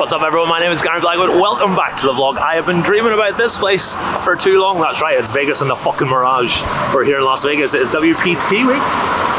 What's up everyone, my name is Garrett Adelstein. Welcome back to the vlog. I have been dreaming about this place for too long. That's right, it's Vegas and the fucking Mirage. We're here in Las Vegas, it's WPT week.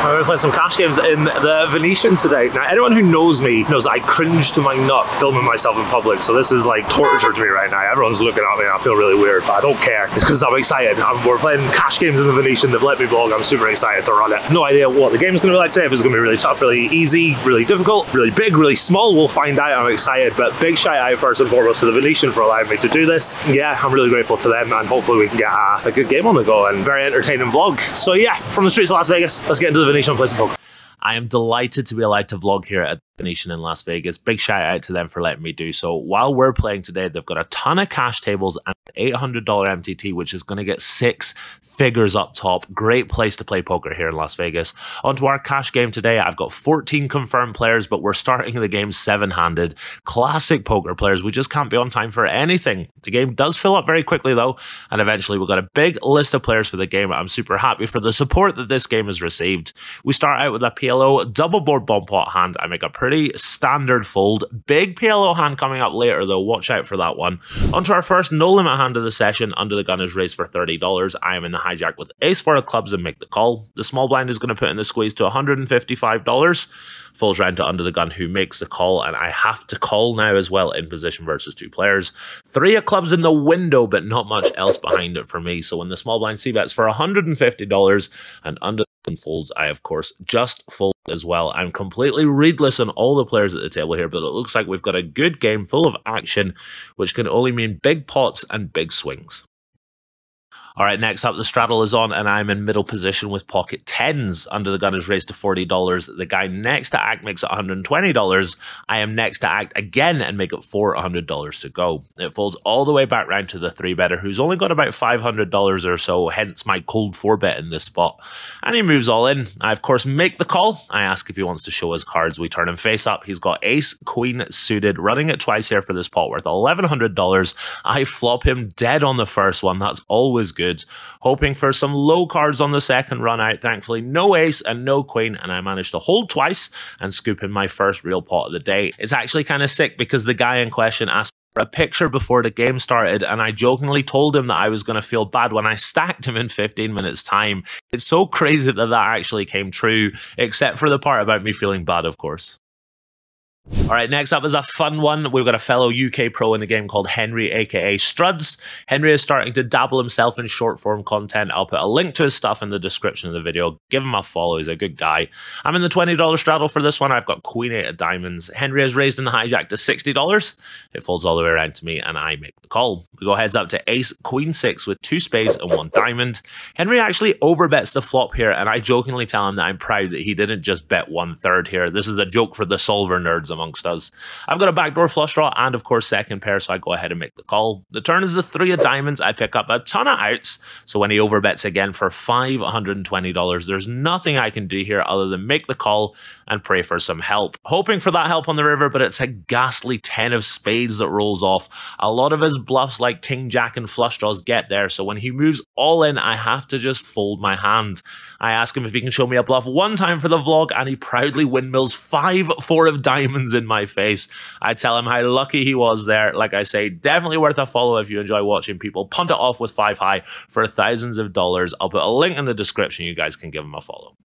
I'm going to play some cash games in the Venetian today. Now anyone who knows me knows I cringe to my nut filming myself in public, so this is like torture to me right now. Everyone's looking at me and I feel really weird, but I don't care. It's because I'm excited. We're playing cash games in the Venetian. They've let me vlog. I'm super excited to run it. No idea what the game's going to be like today, if it's going to be really tough, really easy, really difficult, really big, really small. We'll find out. I'm excited, but big shout out first and foremost to the Venetian for allowing me to do this. Yeah, I'm really grateful to them, and hopefully we can get a good game on the go and very entertaining vlog. So yeah, from the streets of Las Vegas, let's get into the Venetian and play some poker. I am delighted to be allowed to vlog here at Venetian in Las Vegas. Big shout out to them for letting me do so. While we're playing today, they've got a ton of cash tables and an $800 MTT, which is going to get 6 figures up top. Great place to play poker here in Las Vegas. Onto our cash game today. I've got 14 confirmed players, but we're starting the game 7-handed. Classic poker players. We just can't be on time for anything. The game does fill up very quickly though, and eventually we've got a big list of players for the game. I'm super happy for the support that this game has received. We start out with a PLO double board bomb pot hand. I make a pretty standard fold. Big PLO hand coming up later though, watch out for that one. Onto our first no limit hand of the session. Under the gun is raised for $30. I am in the hijack with ace-4 of clubs and make the call. The small blind is going to put in the squeeze to $155. Falls round to under the gun, who makes the call, and I have to call now as well in position versus 2 players. 3 of clubs in the window, but not much else behind it for me. So when the small blind c-bets for $150 and under the gun folds, I of course just fold as well. I'm completely readless on all the players at the table here, but it looks like we've got a good game full of action, which can only mean big pots and big swings. All right, next up, the straddle is on, and I'm in middle position with pocket 10s. Under the gun is raised to $40. The guy next to act makes it $120. I am next to act again and make it $400 to go. It folds all the way back round to the 3-better, who's only got about $500 or so, hence my cold 4-bet in this spot. And he moves all in. I, of course, make the call. I ask if he wants to show his cards. We turn him face up. He's got ace, queen suited, running it twice here for this pot worth $1,100. I flop him dead on the first one. That's always good. Hoping for some low cards on the second run out. Thankfully, no ace and no queen, and I managed to hold twice and scoop in my first real pot of the day. It's actually kind of sick because the guy in question asked for a picture before the game started, and I jokingly told him that I was going to feel bad when I stacked him in 15 minutes time. It's so crazy that that actually came true, except for the part about me feeling bad, of course. All right, next up is a fun one. We've got a fellow UK pro in the game called Henry, aka Struds. Henry is starting to dabble himself in short form content. I'll put a link to his stuff in the description of the video. Give him a follow, he's a good guy. I'm in the $20 straddle for this one. I've got queen 8 of diamonds. Henry has raised in the hijack to $60. It folds all the way around to me and I make the call. We go heads up to ace, queen 6 with 2 spades and 1 diamond. Henry actually overbets the flop here, and I jokingly tell him that I'm proud that he didn't just bet 1/3 here. This is a joke for the solver nerds amongst us. I've got a backdoor flush draw and of course second pair, so I go ahead and make the call. The turn is the 3 of diamonds. I pick up a ton of outs, so when he overbets again for $520, there's nothing I can do here other than make the call and pray for some help. Hoping for that help on the river, but it's a ghastly 10 of spades that rolls off. A lot of his bluffs like king, jack and flush draws get there, so when he moves all in, I have to just fold my hand. I ask him if he can show me a bluff one time for the vlog, and he proudly windmills 5-4 of diamonds in my face. I tell him how lucky he was there. Like I say, definitely worth a follow if you enjoy watching people punt it off with 5 high for thousands of dollars. I'll put a link in the description. You guys can give him a follow.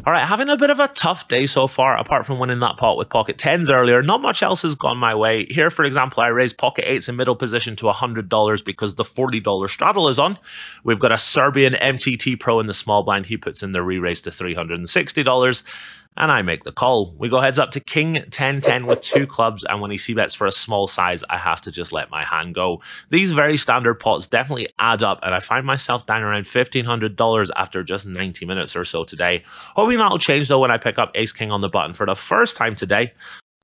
All right, having a bit of a tough day so far, apart from winning that pot with pocket 10s earlier. Not much else has gone my way. Here, for example, I raised pocket 8s in middle position to $100 because the $40 straddle is on. We've got a Serbian MTT pro in the small blind. He puts in the re-raise to $360. And I make the call. We go heads up to king 10-10 with 2 clubs, and when he c-bets for a small size, I have to just let my hand go. These very standard pots definitely add up, and I find myself down around $1,500 after just 90 minutes or so today. Hoping that'll change though when I pick up ace-king on the button for the first time today.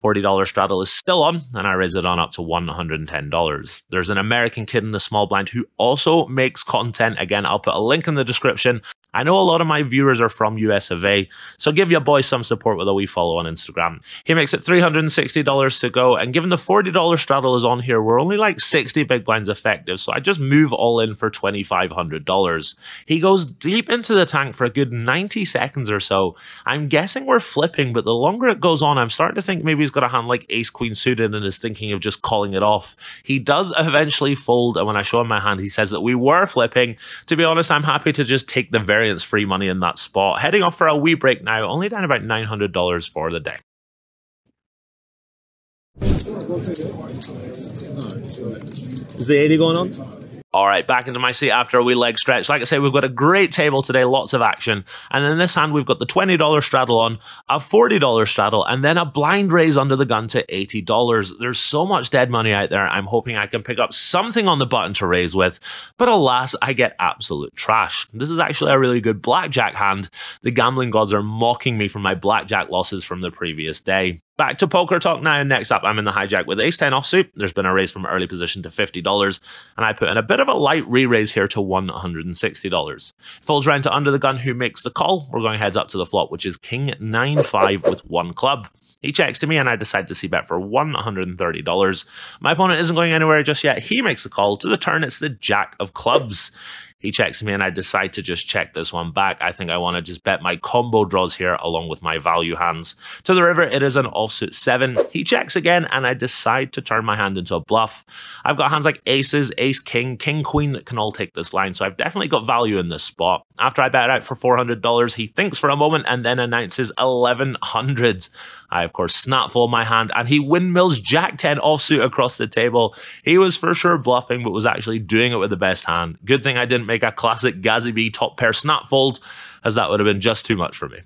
$40 straddle is still on, and I raise it on up to $110. There's an American kid in the small blind who also makes content. Again, I'll put a link in the description. I know a lot of my viewers are from US of A, so give your boy some support with a wee follow on Instagram. He makes it $360 to go, and given the $40 straddle is on here, we're only like 60 big blinds effective, so I just move all in for $2,500. He goes deep into the tank for a good 90 seconds or so. I'm guessing we're flipping, but the longer it goes on, I'm starting to think maybe he's got a hand like ace-queen suited and is thinking of just calling it off. He does eventually fold, and when I show him my hand, he says that we were flipping. To be honest, I'm happy to just take the variance free money in that spot. Heading off for a wee break now, only down about $900 for the day. Is the 80 going on? Alright, back into my seat after a wee leg stretch. Like I say, we've got a great table today, lots of action. And in this hand, we've got the $20 straddle on, a $40 straddle, and then a blind raise under the gun to $80. There's so much dead money out there, I'm hoping I can pick up something on the button to raise with. But alas, I get absolute trash. This is actually a really good blackjack hand. The gambling gods are mocking me for my blackjack losses from the previous day. Back to poker talk now. Next up, I'm in the hijack with ace-10 offsuit. There's been a raise from early position to $50, and I put in a bit of a light re-raise here to $160. Folds round to under the gun, who makes the call. We're going heads up to the flop, which is king 9-5 with one club. He checks to me, and I decide to c-bet for $130. My opponent isn't going anywhere just yet. He makes the call. To the turn, it's the jack of clubs. He checks me and I decide to just check this one back. I think I want to just bet my combo draws here along with my value hands. To the river, it is an offsuit 7. He checks again and I decide to turn my hand into a bluff. I've got hands like aces, ace, king, king, queen that can all take this line, so I've definitely got value in this spot. After I bet out for $400, he thinks for a moment and then announces 1100. I, of course, snap fold my hand and he windmills jack 10 offsuit across the table. He was for sure bluffing, but was actually doing it with the best hand. Good thing I didn't make a classic Gatsby top pair snap fold, as that would have been just too much for me.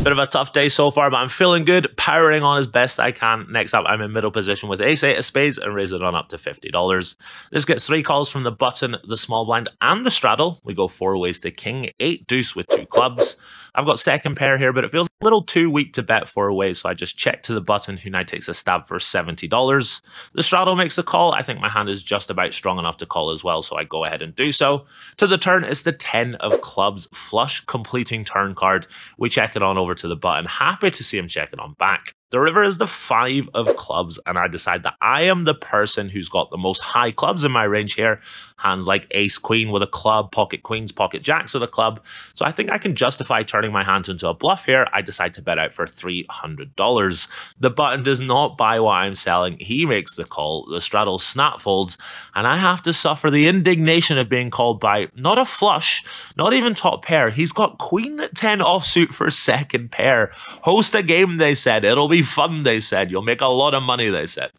Bit of a tough day so far, but I'm feeling good, powering on as best I can. Next up, I'm in middle position with ace-8 of spades and raise it on up to $50. This gets 3 calls from the button, the small blind, and the straddle. We go 4 ways to king, 8 deuce with 2 clubs. I've got second pair here, but it feels a little too weak to bet 4 ways, so I just check to the button, who now takes a stab for $70. The straddle makes the call. I think my hand is just about strong enough to call as well, so I go ahead and do so. To the turn, it's the 10 of clubs, flush completing turn card. We check it on over to the button. Happy to see him check it on back. The river is the 5 of clubs, and I decide that I am the person who's got the most high clubs in my range here. Hands like ace queen with a club, pocket queens, pocket jacks with a club. So I think I can justify turning my hand into a bluff here. I decide to bet out for $300. The button does not buy what I'm selling. He makes the call. The straddle snap folds, and I have to suffer the indignation of being called by not a flush, not even top pair. He's got queen 10 offsuit for second pair. Host a game, they said. It'll be fun, they said. You'll make a lot of money, they said.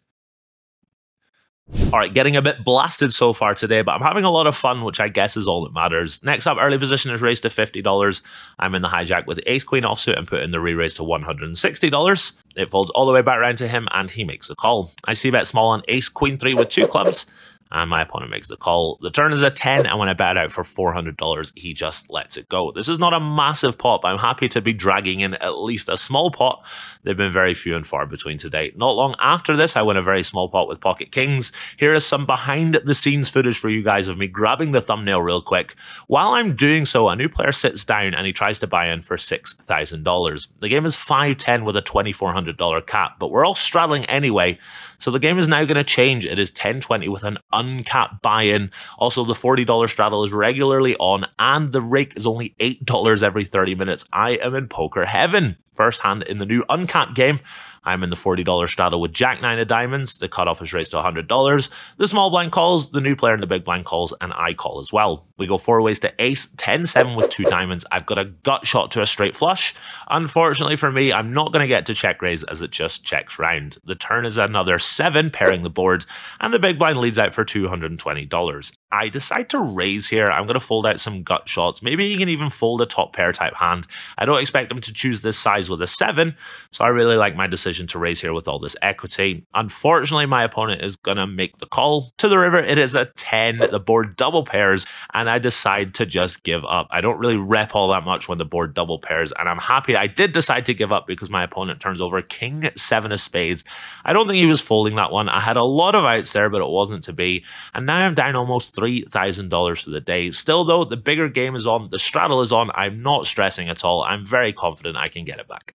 Alright, getting a bit blasted so far today, but I'm having a lot of fun, which I guess is all that matters. Next up, early position is raised to $50. I'm in the hijack with ace-queen offsuit and put in the re-raise to $160. It folds all the way back around to him and he makes the call. I c-bet small on ace-queen 3 with 2 clubs. And my opponent makes the call. The turn is a 10, and when I bet out for $400, he just lets it go. This is not a massive pot, but I'm happy to be dragging in at least a small pot. They've been very few and far between today. Not long after this, I win a very small pot with pocket kings. Here is some behind-the-scenes footage for you guys of me grabbing the thumbnail real quick. While I'm doing so, a new player sits down and he tries to buy in for $6,000. The game is 5-10 with a $2,400 cap, but we're all straddling anyway, so the game is now going to change. It is 10-20 with an uncapped buy-in. Also, the $40 straddle is regularly on, and the rake is only $8 every 30 minutes. I am in poker heaven. First hand in the new uncapped game. I'm in the $40 straddle with jack 9 of diamonds. The cutoff is raised to $100. The small blind calls, the new player in the big blind calls, and I call as well. We go 4 ways to ace, 10-7 with 2 diamonds. I've got a gut shot to a straight flush. Unfortunately for me, I'm not going to get to check raise as it just checks round. The turn is another 7, pairing the board, and the big blind leads out for $220. I decide to raise here. I'm going to fold out some gut shots. Maybe he can even fold a top pair type hand. I don't expect him to choose this size raise with a 7, so I really like my decision to raise here with all this equity. Unfortunately, my opponent is going to make the call to the river. It is a 10, the board double pairs, and I decide to just give up. I don't really rep all that much when the board double pairs, and I'm happy I did decide to give up because my opponent turns over King 7 of spades. I don't think he was folding that one. I had a lot of outs there, but it wasn't to be, and now I'm down almost $3,000 for the day. Still though, the bigger game is on, the straddle is on. I'm not stressing at all. I'm very confident I can get it back.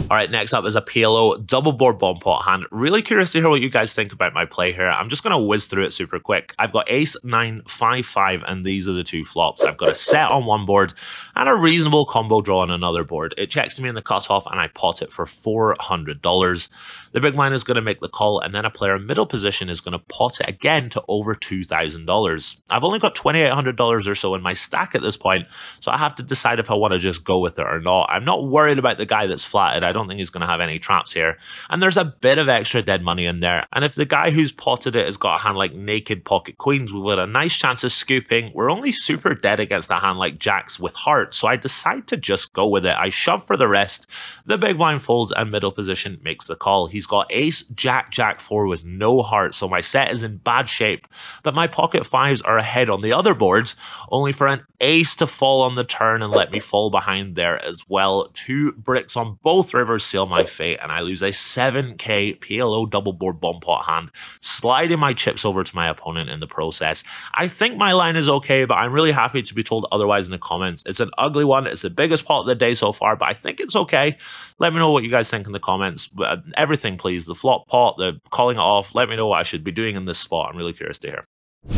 All right, next up is a PLO double board bomb pot hand. Really curious to hear what you guys think about my play here. I'm just going to whiz through it super quick. I've got ace, 9, 5, 5, and these are the two flops. I've got a set on one board and a reasonable combo draw on another board. It checks to me in the cutoff and I pot it for $400. The big blind is going to make the call, and then a player in middle position is going to pot it again to over $2,000. I've only got $2,800 or so in my stack at this point, so I have to decide if I want to just go with it or not. I'm not worried about the guy that's flatted. I don't think he's going to have any traps here, and there's a bit of extra dead money in there, and if the guy who's potted it has got a hand like naked pocket queens, we've got a nice chance of scooping. We're only super dead against a hand like jacks with hearts, so I decide to just go with it. I shove for the rest. The big blind folds and middle position makes the call. He's got ace, jack, jack 4 with no heart, so my set is in bad shape, but my pocket fives are ahead on the other boards, only for an ace to fall on the turn and let me fall behind there as well. 2 bricks on both rivers seal my fate, and I lose a 7k PLO double board bomb pot hand, sliding my chips over to my opponent in the process. I think my line is okay, but I'm really happy to be told otherwise in the comments. It's an ugly one. It's the biggest pot of the day so far, but I think it's okay. Let me know what you guys think in the comments. Everything, please. The flop pot, the calling it off. Let me know what I should be doing in this spot. I'm really curious to hear.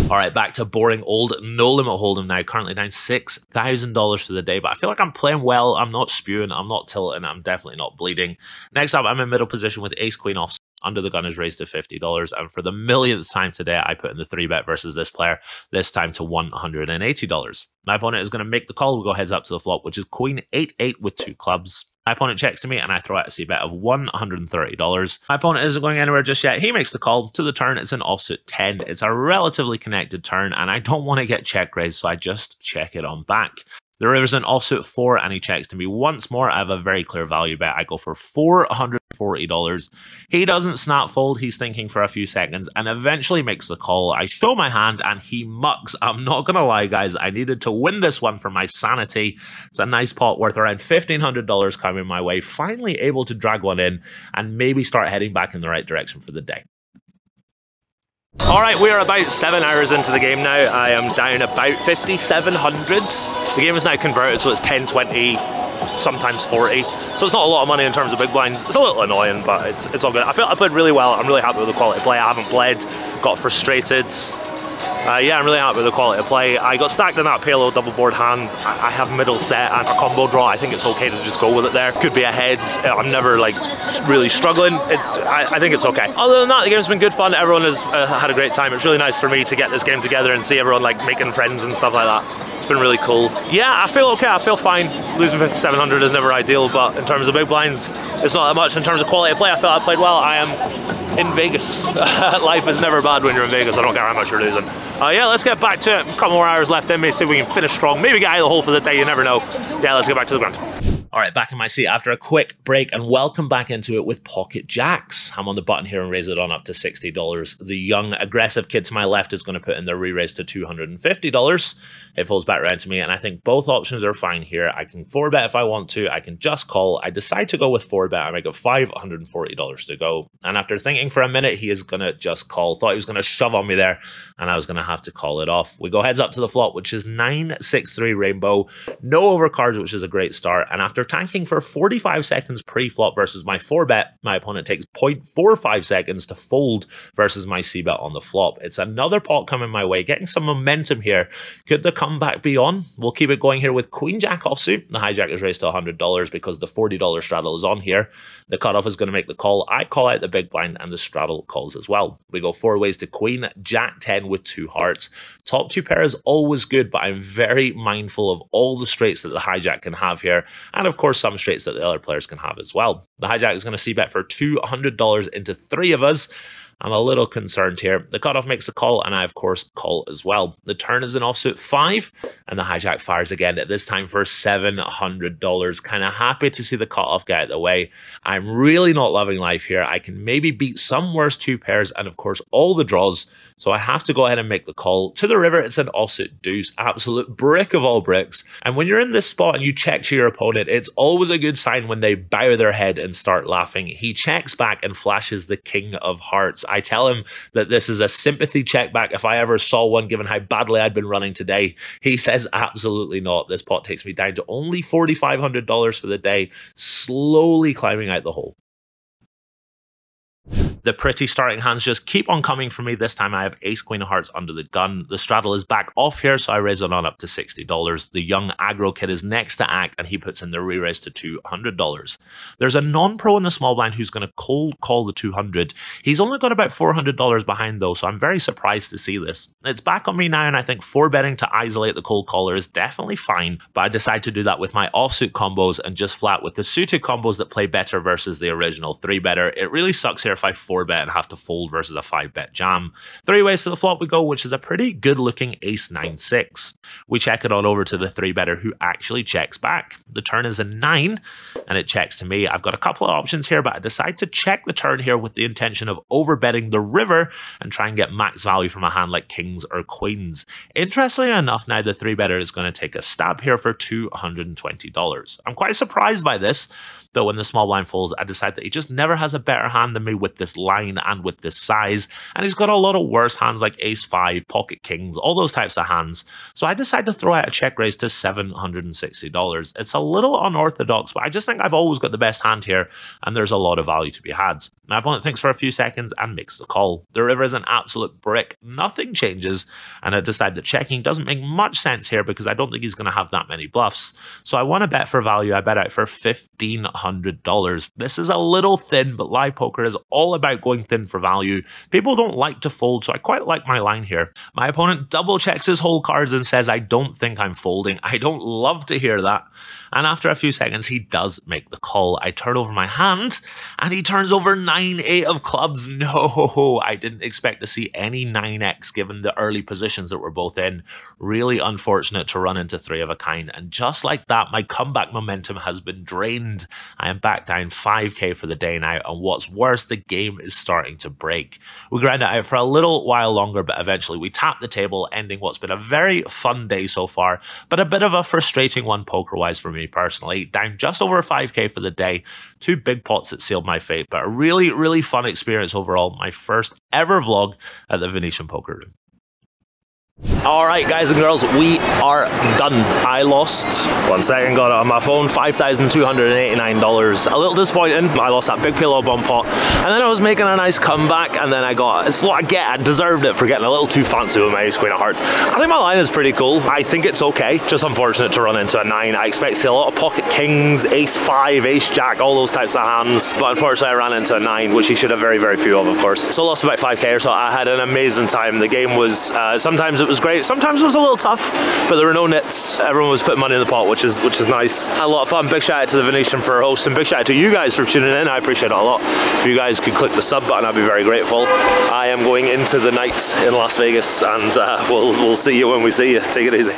All right, back to boring old no limit hold'em now. Currently down $6,000 for the day, but I feel like I'm playing well. I'm not spewing, I'm not tilting, I'm definitely not bleeding. Next up, I'm in middle position with ace queen off. Under the gun is raised to $50, and for the millionth time today, I put in the 3-bet versus this player, this time to $180. My opponent is going to make the call. We go heads up to the flop, which is queen 8-8 with 2 clubs. My opponent checks to me, and I throw out a c-bet of $130. My opponent isn't going anywhere just yet. He makes the call. To the turn, it's an offsuit 10. It's a relatively connected turn, and I don't want to get check raised, so I just check it on back. The river's an offsuit 4, and he checks to me once more. I have a very clear value bet. I go for $440. He doesn't snap fold. He's thinking for a few seconds and eventually makes the call. I show my hand and he mucks. I'm not going to lie, guys. I needed to win this one for my sanity. It's a nice pot worth around $1,500 coming my way. Finally able to drag one in and maybe start heading back in the right direction for the day. Alright, we are about 7 hours into the game now. I am down about 5,700. The game is now converted, so it's 10, 20, sometimes 40. So it's not a lot of money in terms of big blinds. It's a little annoying, but it's all good. I feel I played really well. I'm really happy with the quality of play. I haven't bled, got frustrated. Yeah, I'm really happy with the quality of play. I got stacked in that PLO double board hand. I have middle set and a combo draw. I think it's okay to just go with it there. Could be a heads. I'm never like really struggling. I think it's okay. Other than that, the game's been good fun. Everyone has had a great time. It's really nice for me to get this game together and see everyone like making friends and stuff like that. It's been really cool. Yeah, I feel okay. I feel fine. Losing 5,700 is never ideal, but in terms of big blinds, it's not that much. In terms of quality of play, I feel I played well. I am in Vegas. Life is never bad when you're in Vegas. I don't care how much you're losing. Yeah, let's get back to it. A couple more hours left in me, see if we can finish strong. Maybe get out of the hole for the day, you never know. Yeah, let's get back to the ground. All right, back in my seat after a quick break, and welcome back into it with pocket jacks. I'm on the button here and raise it on up to $60. The young, aggressive kid to my left is going to put in the re-raise to $250. It folds back around to me, and I think both options are fine here. I can 4-bet if I want to. I can just call. I decide to go with 4-bet. I make it $540 to go. And after thinking for a minute, he is going to just call. Thought he was going to shove on me there, and I was going to have to call it off. We go heads up to the flop, which is 9-6-3 rainbow. No overcards, which is a great start. And after tanking for 45 seconds pre-flop versus my 4-bet, my opponent takes 0.45 seconds to fold versus my c-bet on the flop. It's another pot coming my way, getting some momentum here. Could the comeback be on? We'll keep it going here with Queen Jack offsuit. The hijack is raised to $100 because the $40 straddle is on here. The cutoff is going to make the call. I call out the big blind and the straddle calls as well. We go 4 ways to Queen, Jack 10 with 2 hearts. Top 2 pair is always good, but I'm very mindful of all the straights that the hijack can have here, and of course some straights that the other players can have as well. The hijack is going to c-bet for $200 into 3 of us. I'm a little concerned here. The cutoff makes a call, and I, of course, call as well. The turn is an offsuit 5, and the hijack fires again, at this time for $700. Kind of happy to see the cutoff get out of the way. I'm really not loving life here. I can maybe beat some worse 2 pairs, and of course, all the draws, so I have to go ahead and make the call. To the river, it's an offsuit deuce, absolute brick of all bricks. And when you're in this spot and you check to your opponent, it's always a good sign when they bow their head and start laughing. He checks back and flashes the king of hearts. I tell him that this is a sympathy check back if I ever saw one, given how badly I'd been running today. He says absolutely not. This pot takes me down to only $4,500 for the day, slowly climbing out the hole. The pretty starting hands just keep on coming for me. This time I have ace queen of hearts under the gun. The straddle is back off here, so I raise it on up to $60. The young aggro kid is next to act, and he puts in the re-raise to $200. There's a non-pro in the small blind who's going to cold call the 200. He's only got about $400 behind though, so I'm very surprised to see this. It's back on me now, and I think 4-betting to isolate the cold caller is definitely fine, but I decide to do that with my offsuit combos and just flat with the suited combos that play better versus the original 3-better. It really sucks here if I 4-bet and have to fold versus a 5-bet jam. 3 ways to the flop we go, which is a pretty good looking ace 9-6. We check it on over to the 3-better who actually checks back. The turn is a 9 and it checks to me. I've got a couple of options here, but I decide to check the turn here with the intention of overbetting the river and try and get max value from a hand like kings or queens. Interestingly enough, now the 3-better is going to take a stab here for $220. I'm quite surprised by this, but when the small blind folds, I decide that he just never has a better hand than me with this line and with this size, and he's got a lot of worse hands like ace-5, pocket kings, all those types of hands. So I decide to throw out a check raise to $760. It's a little unorthodox, but I just think I've always got the best hand here, and there's a lot of value to be had. My opponent thinks for a few seconds and makes the call. The river is an absolute brick. Nothing changes, and I decide that checking doesn't make much sense here because I don't think he's going to have that many bluffs. So I want to bet for value. I bet out for $1,500. This is a little thin, but live poker is all about going thin for value. People don't like to fold, so I quite like my line here. My opponent double checks his whole cards and says, I don't think I'm folding. I don't love to hear that. And after a few seconds, he does make the call. I turn over my hand, and he turns over 9-8 of clubs. No, I didn't expect to see any 9x given the early positions that we're both in. Really unfortunate to run into 3 of a kind. And just like that, my comeback momentum has been drained. I am back down 5k for the day now, and what's worse, the game is starting to break. We grind it out for a little while longer, but eventually we tap the table, ending what's been a very fun day so far, but a bit of a frustrating one poker-wise for me personally. Down just over 5k for the day. 2 big pots that sealed my fate, but a really, really fun experience overall. My first ever vlog at the Venetian Poker Room. Alright guys and girls, we are done. I lost, 1 second, got it on my phone, $5,289. A little disappointing. I lost that big pillow bump pot, and then I was making a nice comeback, and then I got, it's what I get, I deserved it for getting a little too fancy with my ace queen of hearts. I think my line is pretty cool. I think it's okay, just unfortunate to run into a 9. I expect to see a lot of pocket kings, ace-5, ace-jack, all those types of hands, but unfortunately I ran into a 9, which he should have very, very few of course. So I lost about 5k or so. I had an amazing time. The game was, sometimes it was great, sometimes it was a little tough, but there were no nits. Everyone was putting money in the pot, which is nice. Had a lot of fun. Big shout out to the Venetian for hosting. Big shout out to you guys for tuning in. I appreciate it a lot. If you guys could click the sub button, I'd be very grateful. I am going into the night in Las Vegas, and we'll see you when we see you. Take it easy.